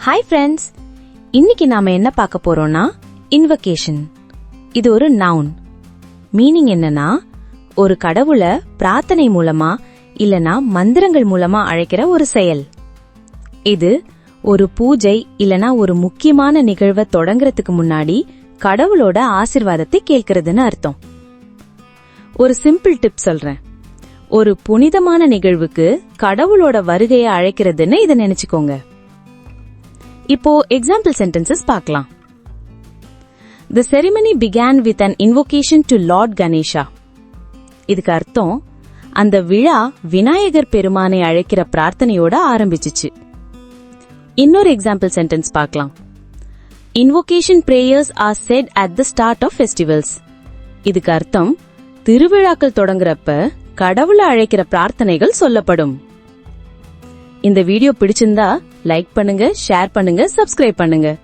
Hi friends, இன்னைக்கு நாம என்ன பார்க்க போறோம்னா இன்வொகேஷன். இது ஒரு நவுன். மீனிங் என்னன்னா, ஒரு கடவுளை பிரார்த்தனை மூலமா இல்லனா மந்திரங்கள் மூலமா அழைக்கிற ஒரு செயல். இது ஒரு பூஜை இல்லனா ஒரு முக்கியமான நிகழ்வை தொடங்குறதுக்கு முன்னாடி கடவுளோட ஆசீர்வாதத்தை கேட்கறதுன்னு அர்த்தம். ஒரு சிம்பிள் டிப் சொல்றேன். ஒரு புனிதமான நிகழ்வுக்கு கடவுளோட வருகையை அழைக்கிறதுன்னு இதை நினைச்சுக்கோங்க. இப்போ எக்ஸாம்பிள் சென்டென்சஸ் பார்க்கலாம். The ceremony began with an invocation to Lord Ganesha. இதுக்கு அர்த்தம், அந்த விழா விநாயகர் பெருமானை அழைக்கிற பிரார்த்தனையோட ஆரம்பிச்சிச்சு. இன்னொரு எக்ஸாம்பிள் சென்டென்ஸ் பார்க்கலாம். Invocation prayers are said at the start of festivals. இதுக்கு அர்த்தம், திருவிழாக்கள் தொடங்குறப்ப கடவுளை அழைக்கிற பிரார்த்தனைகள் சொல்லப்படும். இந்த வீடியோ பிடிச்சிருந்தா லைக் பண்ணுங்க, ஷேர் பண்ணுங்க, சப்ஸ்கிரைப் பண்ணுங்க.